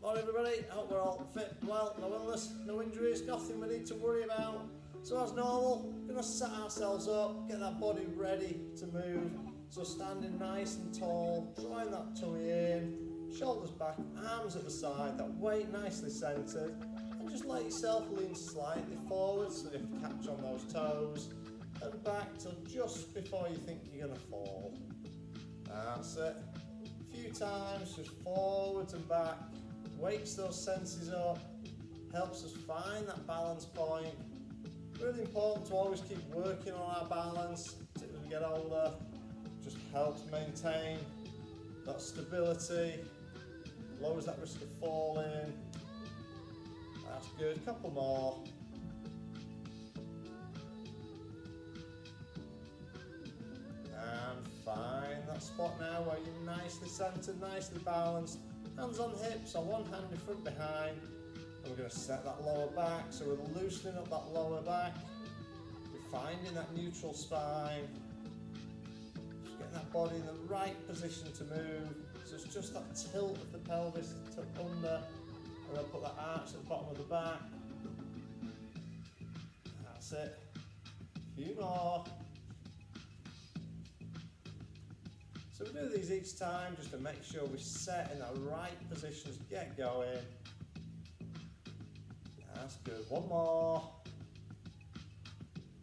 Morning everybody, hope we're all fit, well, no illness, no injuries, nothing we need to worry about. So as normal, we're going to set ourselves up, get that body ready to move. So standing nice and tall, drawing that tummy in, shoulders back, arms at the side, that weight nicely centred. And just let yourself lean slightly forward so you can catch on those toes. And back till just before you think you're going to fall. That's it. A few times, just forwards and back. Wakes those senses up, helps us find that balance point. Really important to always keep working on our balance as we get older. Just helps maintain that stability, lowers that risk of falling. That's good, couple more. And find that spot now where you're nicely centered, nicely balanced. Hands on hips, on one hand in front behind, and we're going to set that lower back, so we're loosening up that lower back, we're finding that neutral spine, just getting that body in the right position to move, so it's just that tilt of the pelvis to under, and then put that arch at the bottom of the back. That's it, a few more. So we do these each time just to make sure we set in the right positions, get going. That's good, one more.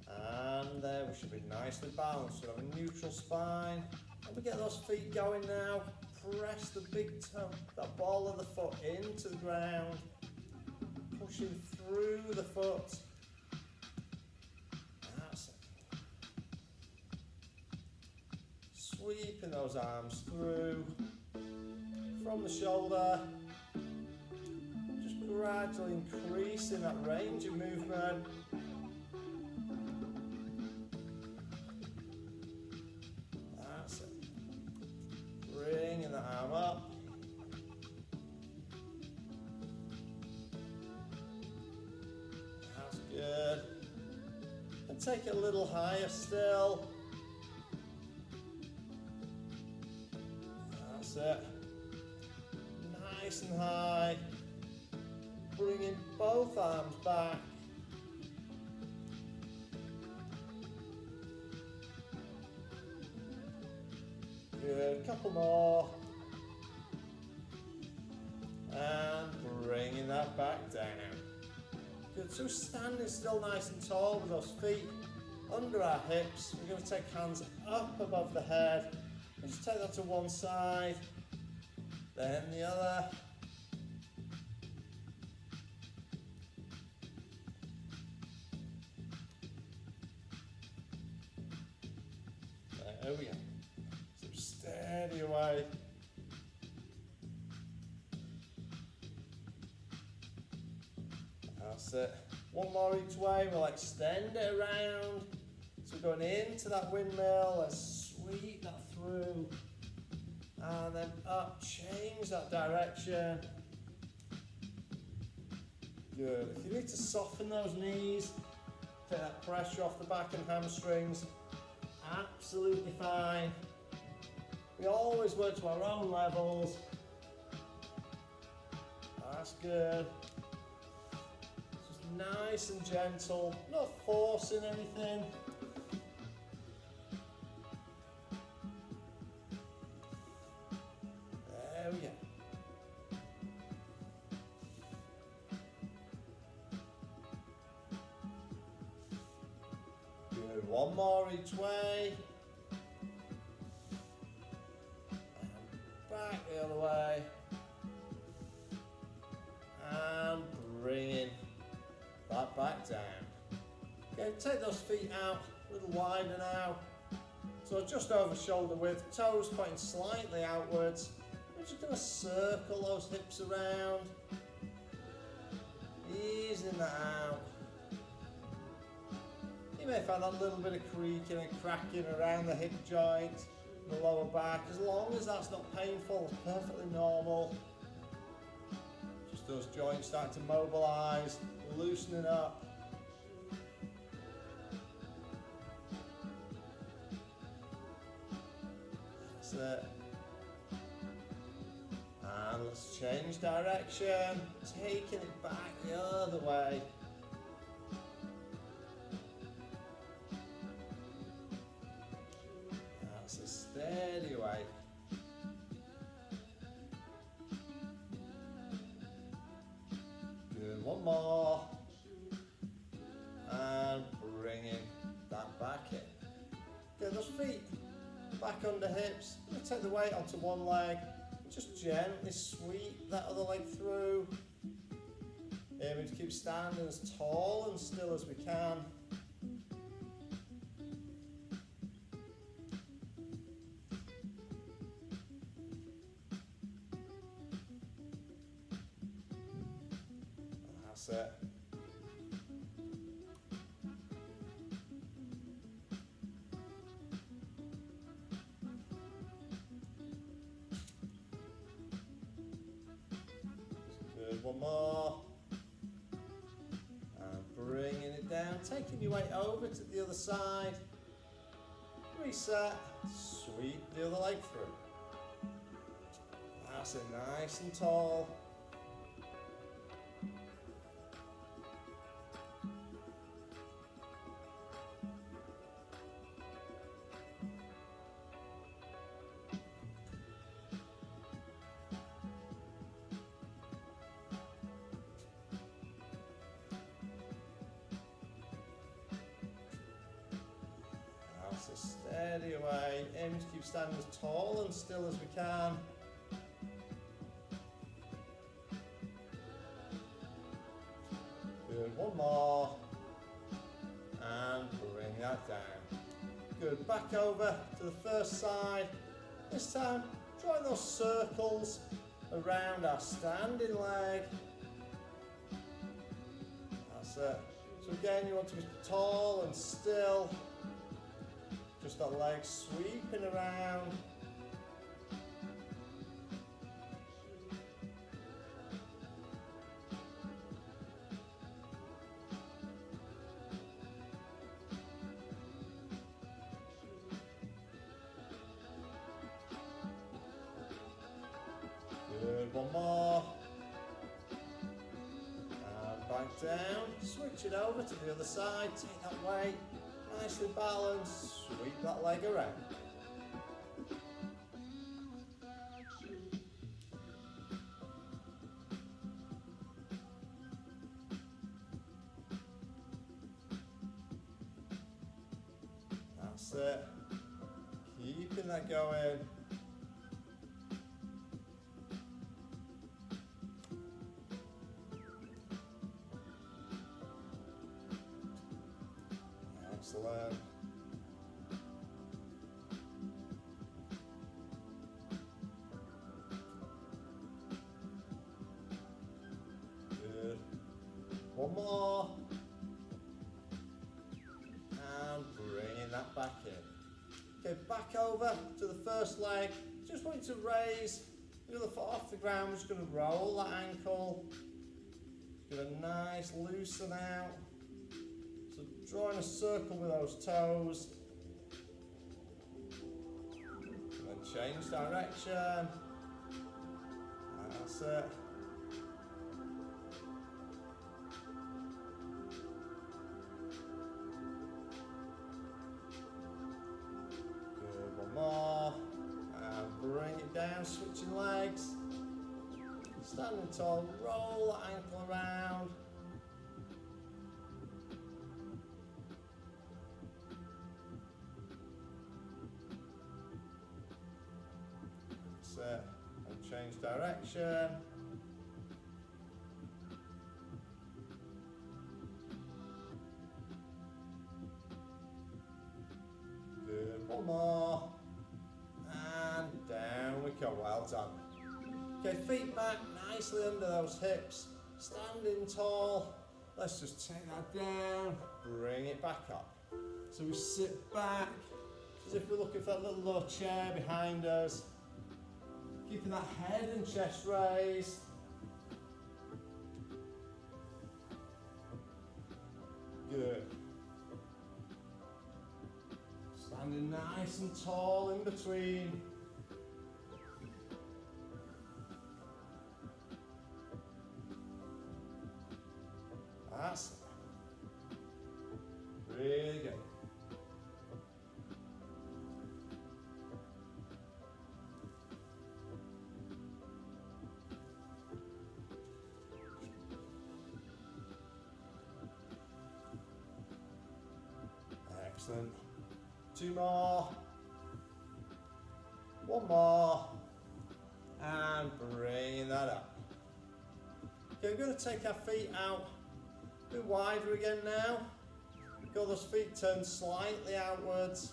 And there we should be nicely balanced. So we have a neutral spine. And we get those feet going now. Press the big toe, that ball of the foot into the ground. Pushing through the foot. That's it. Sweeping those arms through from the shoulder, just gradually increasing that range of movement. That's it. Bringing the arm up. That's good. And take it a little higher still. It. Nice and high, bringing both arms back. Good, couple more. And bringing that back down. Good, so standing still nice and tall with those feet under our hips. We're going to take hands up above the head. Just take that to one side, then the other. There we go. So steady away. That's it. One more each way. We'll extend it around. So we're going into that windmill. Let's sweep that through, and then up, change that direction. Good. If you need to soften those knees, take that pressure off the back and hamstrings, absolutely fine. We always work to our own levels. That's good. Just nice and gentle, not forcing anything. There we go. Good. One more each way. And back the other way. And bringing that back down. Okay, take those feet out a little wider now. So just over shoulder width, toes pointing slightly outwards. We're just going to circle those hips around, easing that out. You may find that little bit of creaking and cracking around the hip joint, the lower back. As long as that's not painful, it's perfectly normal. Just those joints starting to mobilise, loosening up. That's it. And let's change direction, taking it back the other way. That's a steady way. Good, one more. And bringing that back in. Get those feet back under hips. I'm going to take the weight onto one leg. Just gently sweep that other leg through. Aiming to keep standing as tall and still as we can. That's it. Good, one more. And bringing it down, taking your weight over to the other side. Reset, sweep the other leg through. That's it, nice and tall. Steady away, aiming to keep standing as tall and still as we can. Good, one more. And bring that down. Good, back over to the first side. This time, drawing those circles around our standing leg. That's it. So again, you want to be tall and still. Just that leg sweeping around. Good, one more. And back down. Switch it over to the other side. Take that weight. Nicely balanced, sweep that leg around. That's it. Keeping that going. Excellent. Good. One more. And bringing that back in. Okay, back over to the first leg. Just want you to raise the other foot off the ground. We're just going to roll that ankle. Give a nice loosen out. Drawing a circle with those toes. And then change direction. That's it. Good, one more. And bring it down, switching legs. Standing tall, roll that ankle around. And change direction. Good, one more. And down we go, well done. Okay, feet back nicely under those hips. Standing tall. Let's just take that down, bring it back up. So we sit back as if we're looking for that little low chair behind us. Keeping that head and chest raised. Good. Standing nice and tall in between. Excellent. 2 more. 1 more. And bring that up. Okay, we're going to take our feet out a bit wider again now. Got those feet turned slightly outwards.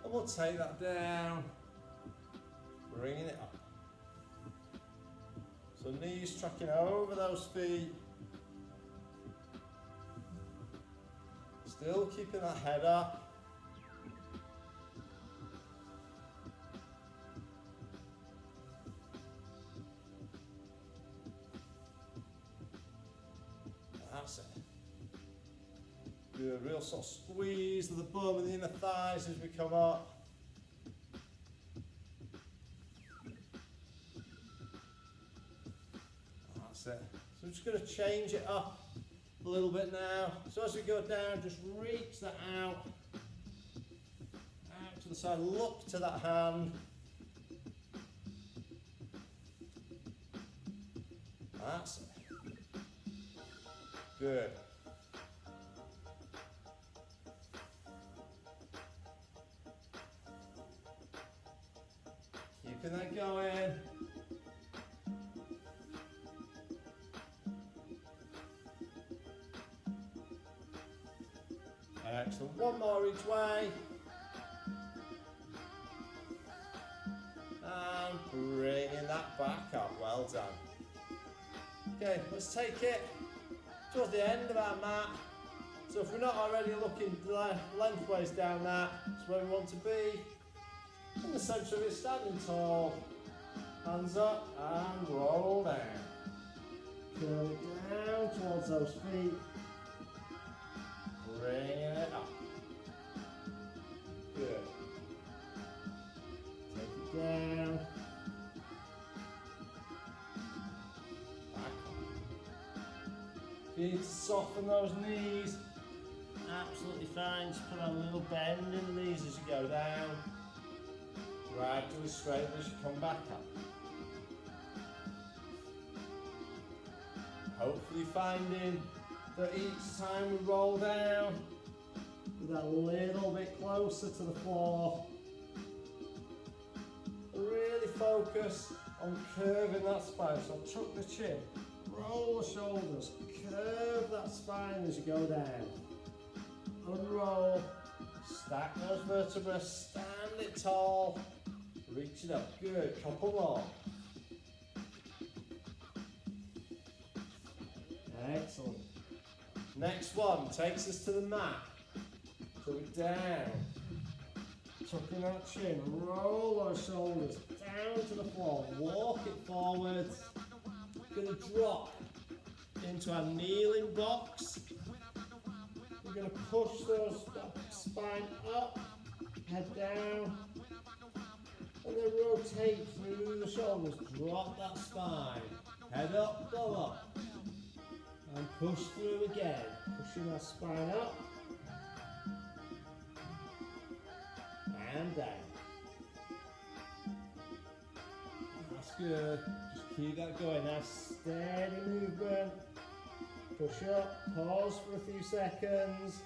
And we'll take that down, bringing it up. So knees tracking over those feet. Still keeping that head up. That's it. Good, real sort of squeeze of the bum and the inner thighs as we come up. That's it. So I'm just going to change it up a little bit now. So as we go down, just reach that out to the side, look to that hand. That's it. Good. Keeping that going. Excellent. 1 more each way. And bringing that back up. Well done. Okay, let's take it towards the end of our mat. So if we're not already looking lengthways down that, it's where we want to be. In the centre of it, standing tall. Hands up and roll down. Curl it down towards those feet. Bring it up. Good. Take it down. Back up. If you need to soften those knees, absolutely fine. Just put on a little bend in the knees as you go down. Gradually straighten as you come back up. Hopefully finding that each time we roll down, we're that little bit closer to the floor. Really focus on curving that spine. So tuck the chin, roll the shoulders, curve that spine as you go down. Unroll, stack those vertebrae, stand it tall, reach it up. Good, couple more. Excellent. Next one takes us to the mat. So we're down, tucking that chin, roll those shoulders down to the floor, walk it forwards. We're going to drop into our kneeling box. We're going to push that spine up, head down, and then rotate through the shoulders. Drop that spine, head up, go up. And push through again, pushing our spine up and down. That's good. Just keep that going. Now steady movement. Push up, pause for a few seconds.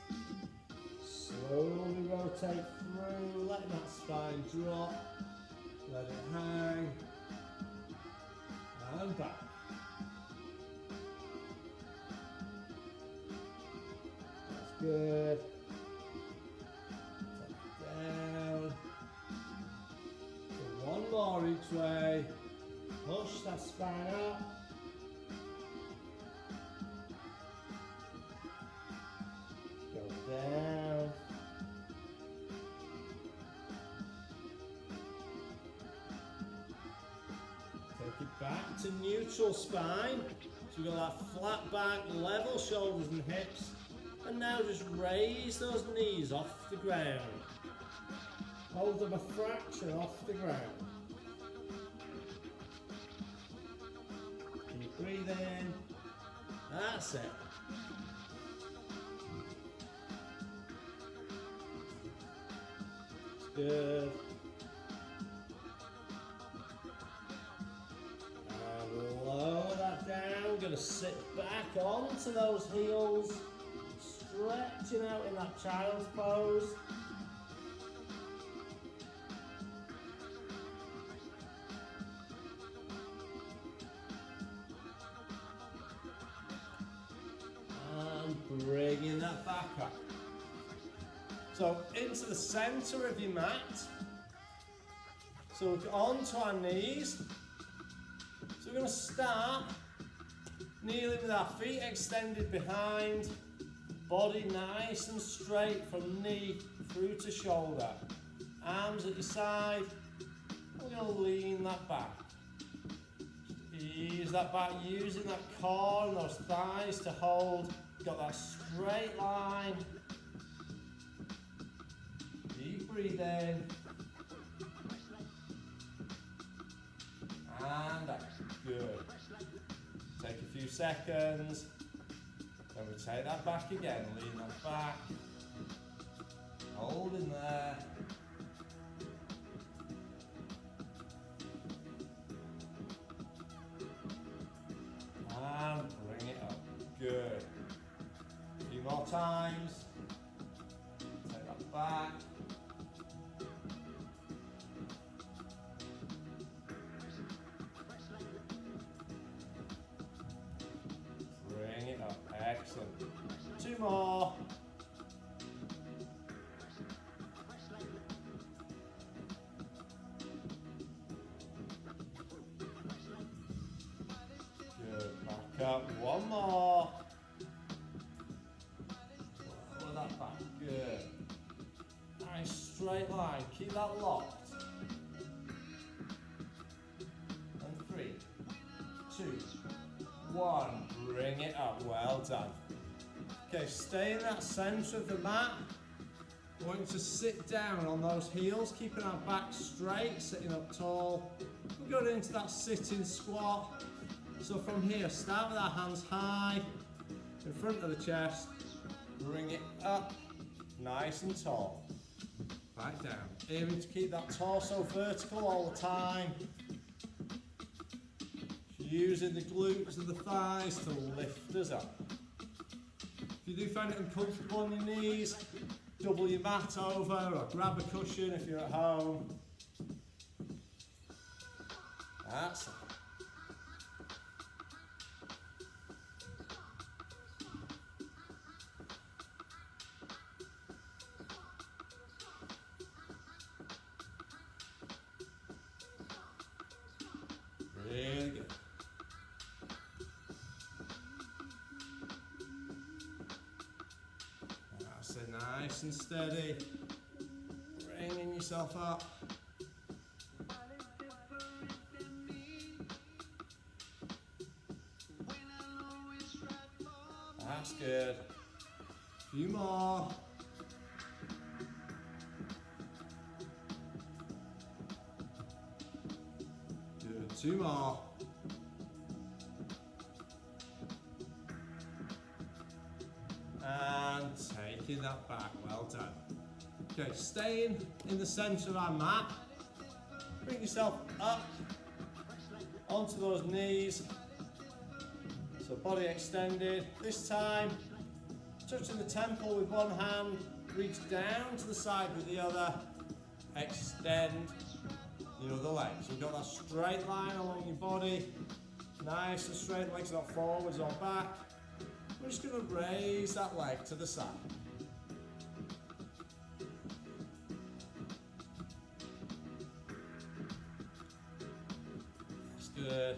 Slowly rotate through, let that spine drop. Let it hang. And back. Good. Down. So 1 more each way. Push that spine up. Go down. Take it back to neutral spine. So we've got that flat back, level shoulders and hips. And now just raise those knees off the ground. Hold them a fraction off the ground. Keep breathing. That's it. Good. And lower that down. Gonna sit back onto those heels. stretching out in that child's pose. And bringing that back up. So into the center of your mat. So onto our knees. So we're going to start kneeling with our feet extended behind, body nice and straight from knee through to shoulder. Arms at your side. We're going to lean that back. Ease that back, using that core and those thighs to hold. Got that straight line. Deep breathe in. And out. Good. Take a few seconds. Then we take that back again. Lean that back. Hold in there. And bring it up. Good. A few more times. Take that back. Bring it up. Excellent. Two more. Good. Back up. One more. Pull that back. Good. Nice straight line. Keep that locked. And 3, 2, 1. Bring it up. Well done. Okay, stay in that center of the mat. I want you to sit down on those heels, keeping our back straight, sitting up tall. We're going into that sitting squat. So from here, start with our hands high, in front of the chest. Bring it up, nice and tall. Back down. Aiming to keep that torso vertical all the time. Using the glutes and the thighs to lift us up. If you do find it uncomfortable on your knees, double your mat over or grab a cushion if you're at home. That's it. Really good. That's it, nice and steady. Bringing yourself up. That's good. A few more. Good, 2 more. And taking that back, well done. Okay, staying in the center of our mat. Bring yourself up onto those knees. So body extended. This time, touching the temple with one hand, reach down to the side with the other, extend the other leg. So we've got that straight line along your body, nice and straight, legs not forwards or back. We're just going to raise that leg to the side. That's good.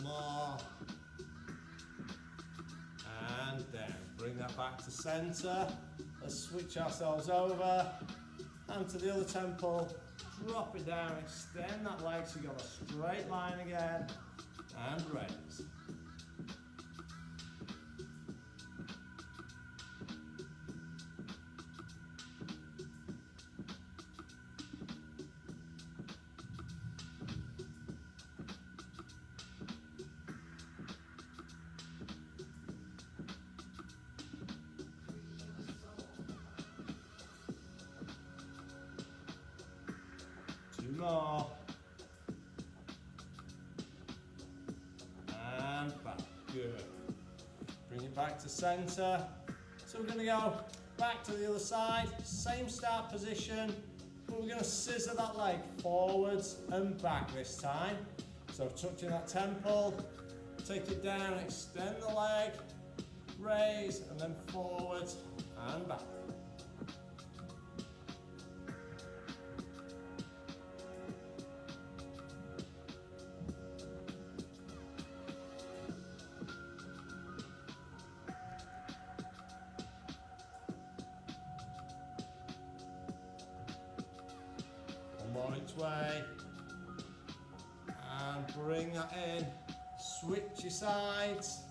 More. And down. Bring that back to center. Let's switch ourselves over. Hand to the other temple. Drop it down. Extend that leg so you've got a straight line again. And raise. more. And back. Good. Bring it back to centre. So we're going to go back to the other side. Same start position. But we're going to scissor that leg forwards and back this time. So touching that temple. Take it down, extend the leg. Raise and then forwards and back. One more each way. And bring that in. Switch your sides.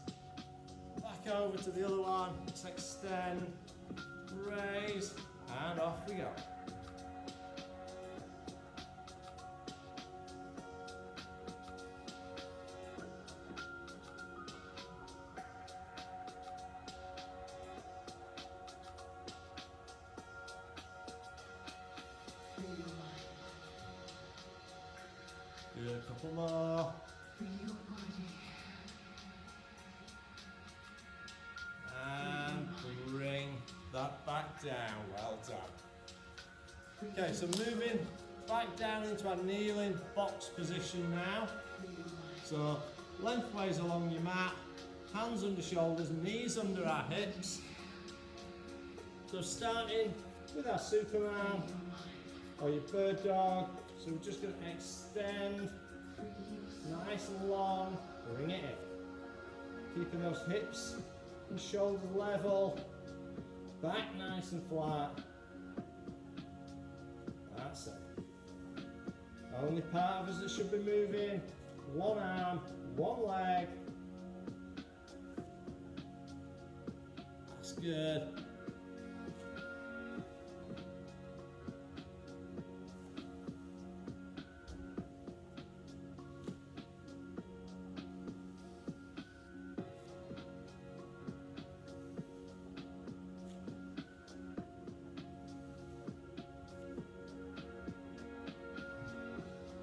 Back over to the other one. Let's extend, raise, and off we go. Do a couple more. And bring that back down. Well done. Okay, so moving back down into our kneeling box position now. So lengthways along your mat, hands under shoulders, knees under our hips. So starting with our Superman or your bird dog. So we're just going to extend nice and long, bring it in. Keeping those hips and shoulders level, back nice and flat. That's it. Only part of us that should be moving, one arm, one leg. That's good.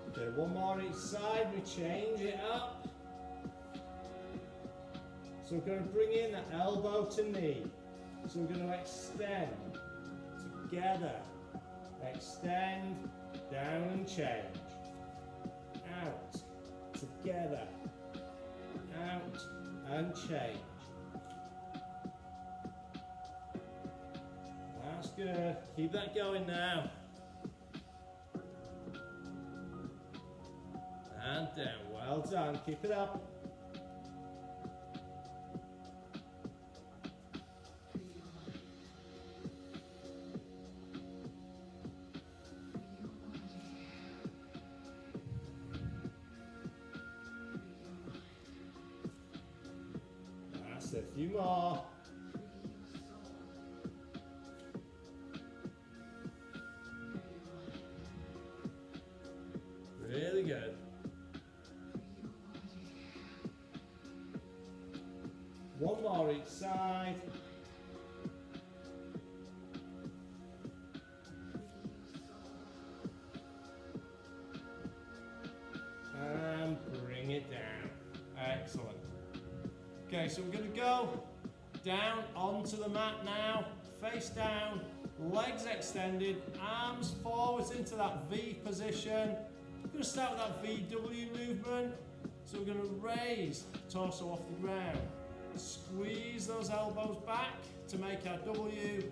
Okay, one more each side, we change it up. So we're going to bring in the elbow to knee. So we're going to extend together. Extend, down and change. Out, together. Out and change. That's good. Keep that going now. And down, well done, keep it up. That's a few more. Really good. One more each side. And bring it down. Excellent. Okay, so we're going to go down onto the mat now. Face down, legs extended, arms forwards into that V position. We're going to start with that VW movement. So we're going to raise torso off the ground. Squeeze those elbows back to make our W,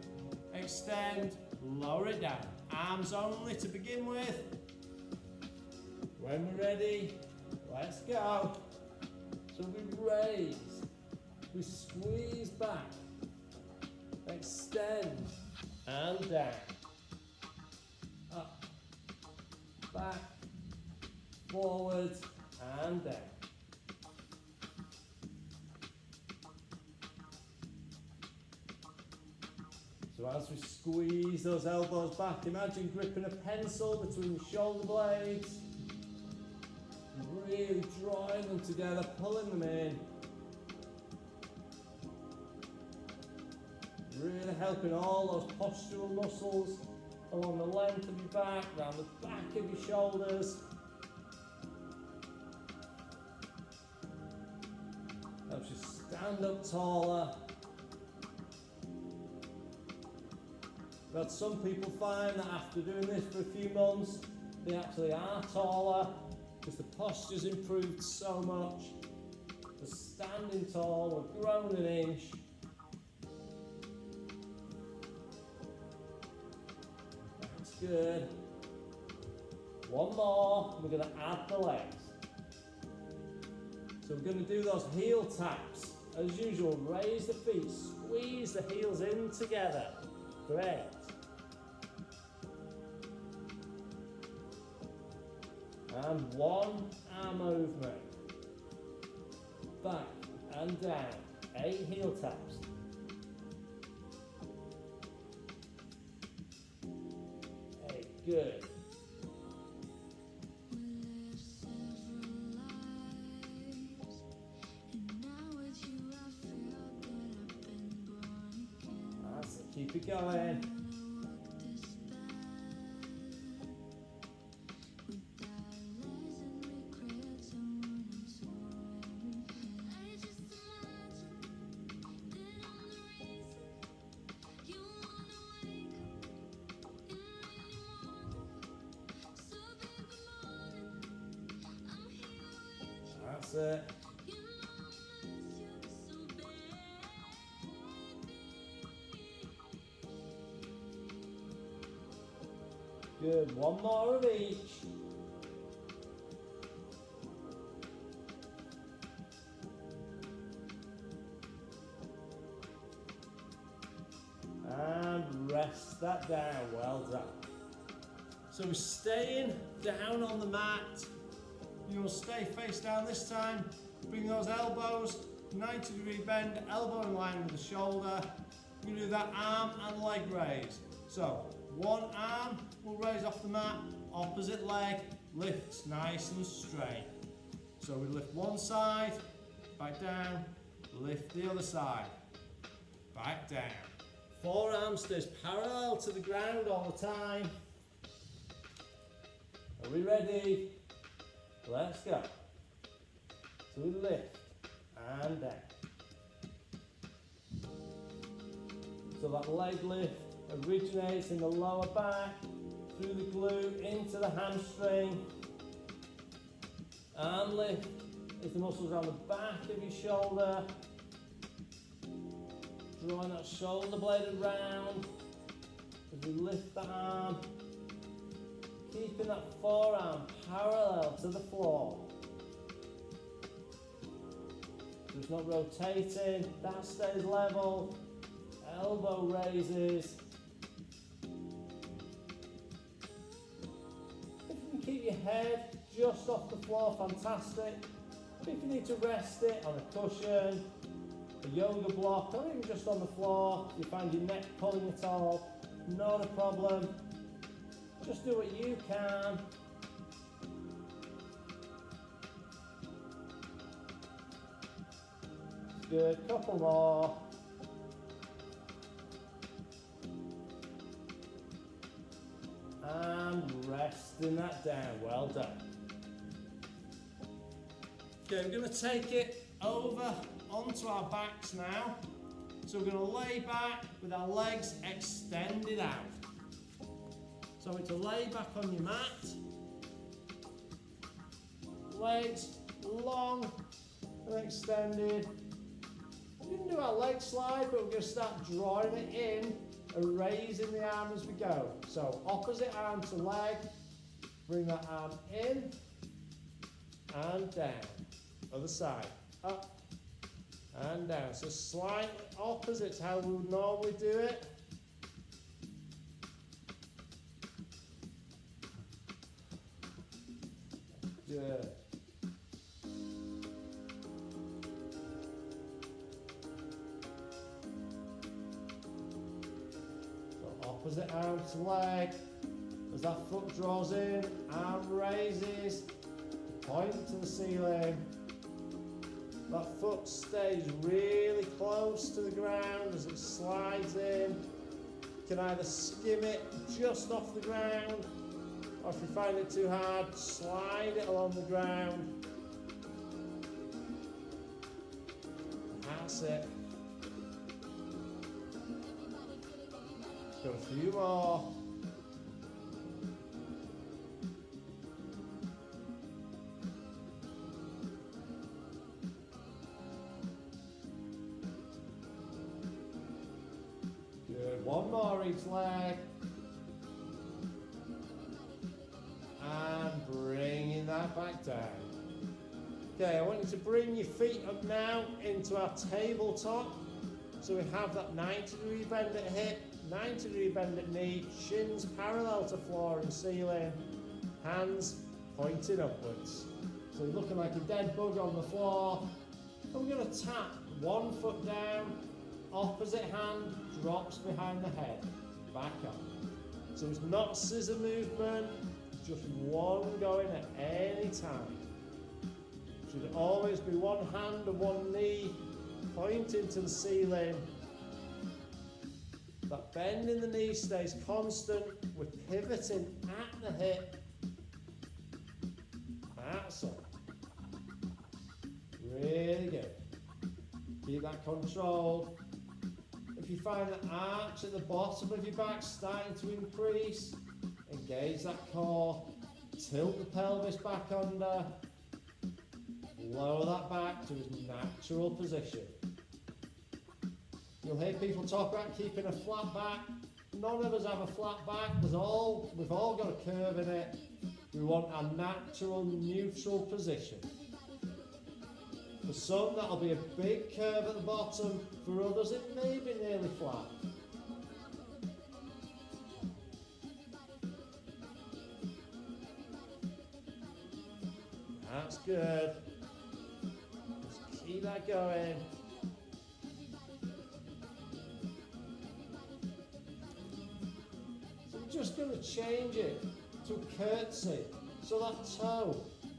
extend, lower it down. Arms only to begin with. When we're ready, let's go. So we raise, we squeeze back, extend, and down. Up, back, forward, and down. So as we squeeze those elbows back, imagine gripping a pencil between your shoulder blades. Really drawing them together, pulling them in. Really helping all those postural muscles along the length of your back, round the back of your shoulders. Helps you stand up taller. But some people find that after doing this for a few months, they actually are taller because the posture's improved so much. They're standing tall, we've grown an inch. That's good. One more, we're going to add the legs. So we're going to do those heel taps. As usual, raise the feet, squeeze the heels in together. Great. And one arm movement. Back and down. 8 heel taps. Hey, good. That's it. Keep it going. That's it. Good. One more of each. And rest that down. Well done. So we're staying down on the mat. You will stay face down this time. Bring those elbows, 90-degree bend, elbow in line with the shoulder. We're going to do that arm and leg raise. So one arm will raise off the mat, opposite leg lifts nice and straight. So we lift one side, back down, lift the other side, back down. Forearm stays parallel to the ground all the time. Are we ready? Let's go. So we lift and down. So that leg lift originates in the lower back, through the glute, into the hamstring. Arm lift is the muscles around the back of your shoulder. Drawing that shoulder blade around as we lift the arm. Keeping that forearm parallel to the floor. So it's not rotating, that stays level. Elbow raises. If you can keep your head just off the floor, fantastic. But if you need to rest it on a cushion, a yoga block, or even just on the floor, you find your neck pulling at all, not a problem. Just do what you can. Good, couple more. And resting that down, well done. Okay, we're going to take it over onto our backs now. So we're going to lay back with our legs extended out. So it's a lay back on your mat. Legs long and extended. We didn't do our leg slide, but we're going to start drawing it in and raising the arm as we go. So opposite arm to leg. Bring that arm in and down. Other side. Up and down. So slightly opposite to how we would normally do it. Good. So opposite arm to leg. As that foot draws in, arm raises, point to the ceiling. That foot stays really close to the ground as it slides in. You can either skim it just off the ground, or if you find it too hard, slide it along the ground. That's it. Got a few more. Good. One more each leg. And bringing that back down. Okay, I want you to bring your feet up now into our tabletop. So we have that 90-degree bend at hip, 90-degree bend at knee, shins parallel to floor and ceiling, hands pointing upwards. So you're looking like a dead bug on the floor. And we're going to tap one foot down, opposite hand drops behind the head, back up. So it's not scissor movement, just one going at any time. Should always be one hand and one knee pointing to the ceiling. That bend in the knee stays constant. We're pivoting at the hip. That's it. Really good. Keep that controlled. If you find the arch at the bottom of your back starting to increase, engage that core. Tilt the pelvis back under. Lower that back to its natural position. You'll hear people talk about keeping a flat back. None of us have a flat back. We've all got a curve in it. We want a natural, neutral position. For some, that'll be a big curve at the bottom. For others, it may be nearly flat. That's good. Just keep that going. So we're just going to change it to a curtsy. So that toe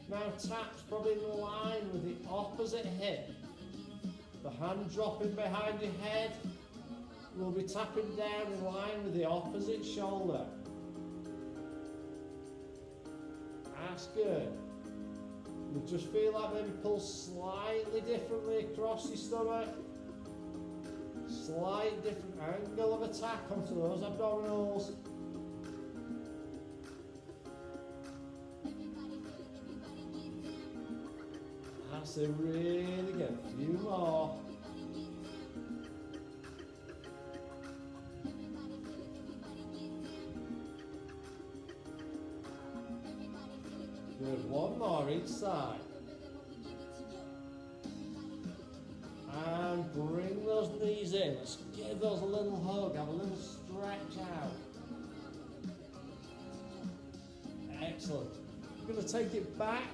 now taps probably in line with the opposite hip. The hand dropping behind your head. We'll be tapping down in line with the opposite shoulder. That's good. You just feel like maybe pull slightly differently across your stomach. Slight different angle of attack onto those abdominals. That's it, really good. A few more. Good, one more each side. And bring those knees in. Let's give those a little hug, have a little stretch out. Excellent. We're going to take it back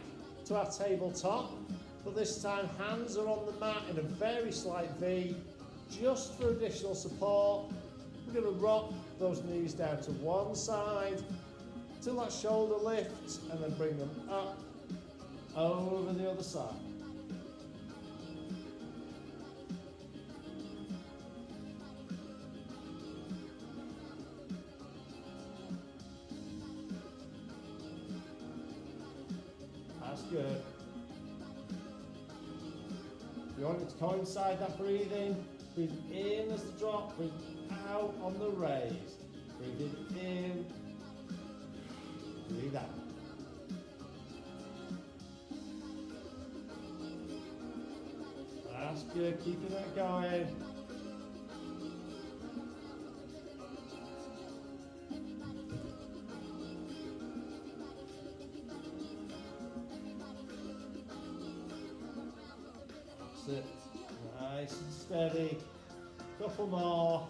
to our tabletop, but this time hands are on the mat in a very slight V, just for additional support. We're going to rock those knees down to one side, till that shoulder lifts, and then bring them up over the other side. That's good. You want it to coincide that breathing. Breathe in as the drop, breathe out on the raise. Breathe in. Breathe out. That's good, keeping that going. That's it. Nice and steady. Couple more.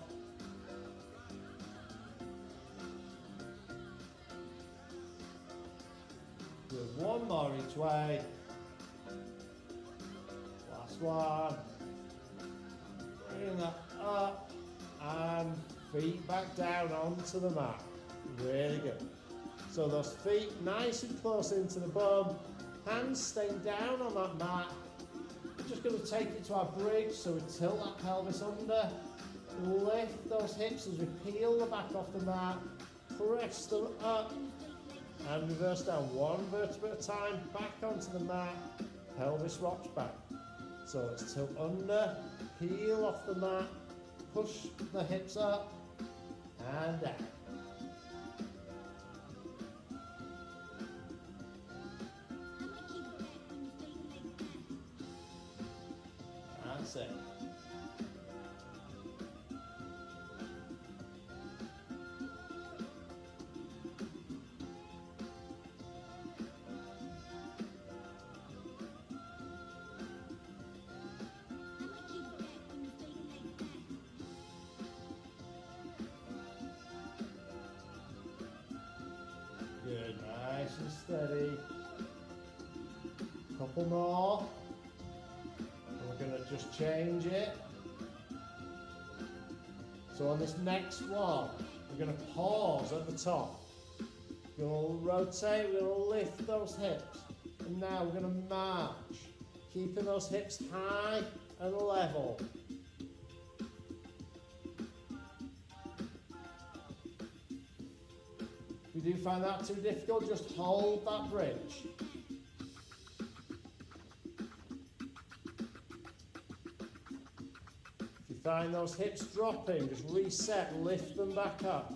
Good, one more each way. Last one. Bring that up and feet back down onto the mat. Really good. So those feet nice and close into the bum. Hands staying down on that mat. We're just going to take it to our bridge, so we tilt that pelvis under Lift those hips as we peel the back off the mat. Press them up and reverse down one vertebra at a time. Back onto the mat. Pelvis rocks back. So it's tilt under, peel off the mat, push the hips up and down. That's it. Good, nice and steady. Couple more. We're going to just change it. So on this next one, we're going to pause at the top. We're going to rotate, we're going to lift those hips. And now we're going to march, keeping those hips high and level. If you do find that too difficult, just hold that bridge. If you find those hips dropping, just reset, lift them back up.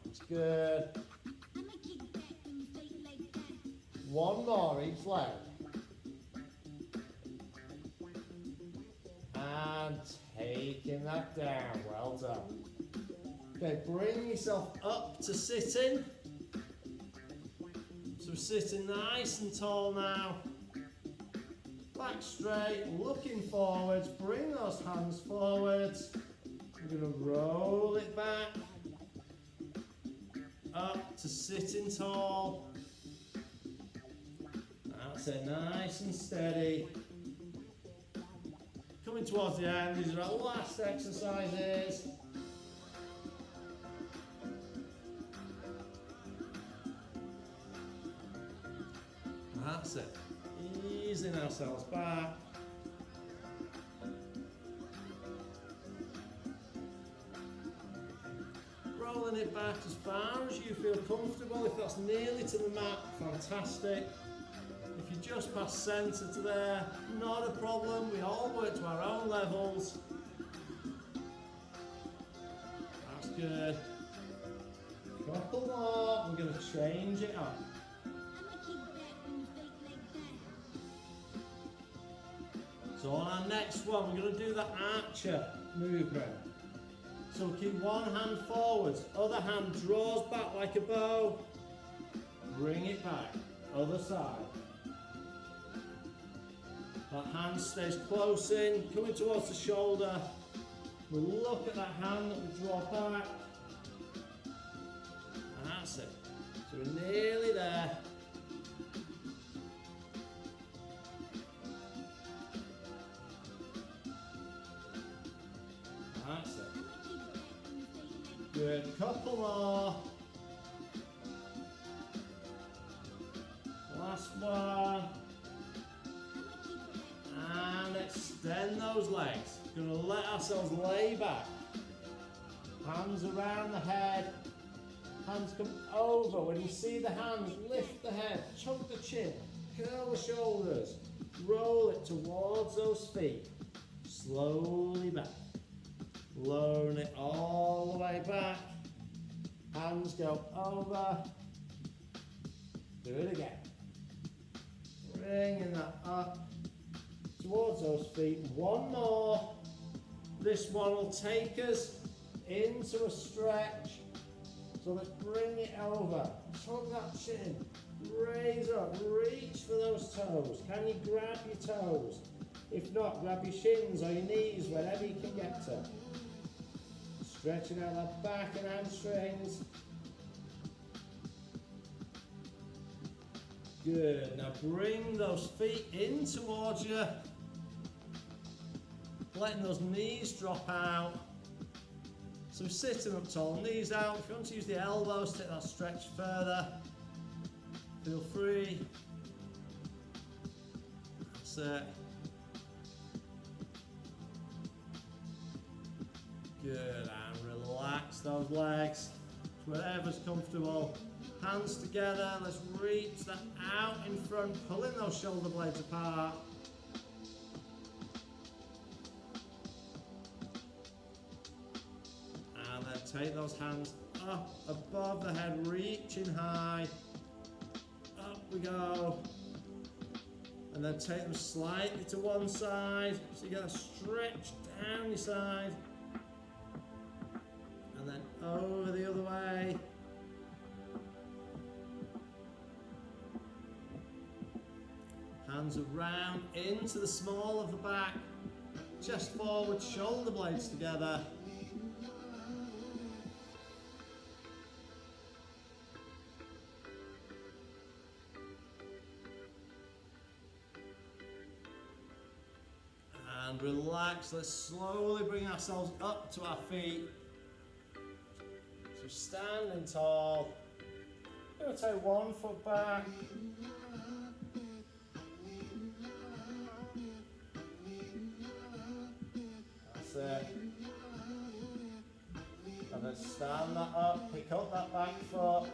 That's good. One more each leg. And taking that down, well done. Okay, bring yourself up to sitting. So sitting nice and tall now. Back straight, looking forwards, bring those hands forwards. We're going to roll it back. Up to sitting tall. That's it, nice and steady. Coming towards the end, these are our last exercises. That's it. Easing ourselves back. Rolling it back as far as you feel comfortable. If that's nearly to the mat, fantastic. If you just pass centre to there, not a problem. We all work to our own levels. That's good. Couple more. We're going to change it up. So on our next one, we're going to do the archer movement. So keep one hand forwards, other hand draws back like a bow. Bring it back, other side. That hand stays close in, coming towards the shoulder. We look at that hand that we draw back. That's it. So we're nearly there. That's it. Good. Couple more. Last one. And extend those legs. Going to let ourselves lay back. Hands around the head. Hands come over. When you see the hands, lift the head. Chunk the chin. Curl the shoulders. Roll it towards those feet. Slowly back. Lowering it all the way back. Hands go over. Do it again. Bringing that up towards those feet. One more. This one will take us into a stretch. So let's bring it over. Tuck that chin. Raise up. Reach for those toes. Can you grab your toes? If not, grab your shins or your knees, wherever you can get to. Stretching out that back and hamstrings. Good. Now bring those feet in towards you. Letting those knees drop out. So sitting up tall, knees out. If you want to use the elbows, take that stretch further. Feel free. That's That's it. Good, and relax those legs. Whatever's comfortable. Hands together, let's reach that out in front, pulling those shoulder blades apart. And then take those hands up above the head, reaching high. Up we go. And then take them slightly to one side, so you get a stretch down your side. And then over the other way. Hands around into the small of the back, chest forward, shoulder blades together. And relax, let's slowly bring ourselves up to our feet. So standing tall, I'm going to take 1 foot back. It. And then stand that up, pick up that back foot.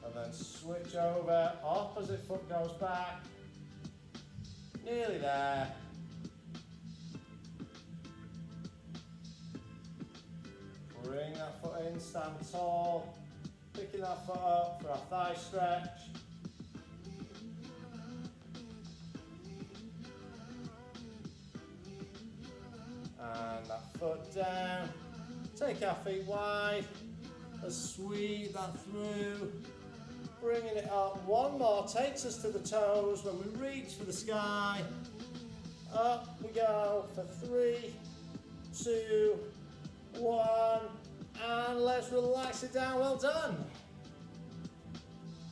And then switch over, opposite foot goes back. Nearly there. Bring that foot in, stand tall. Picking that foot up for our thigh stretch. And that foot down. Take our feet wide. Let's sweep that through. Bringing it up. One more takes us to the toes when we reach for the sky. Up we go for 3, 2, 1. And let's relax it down. Well done.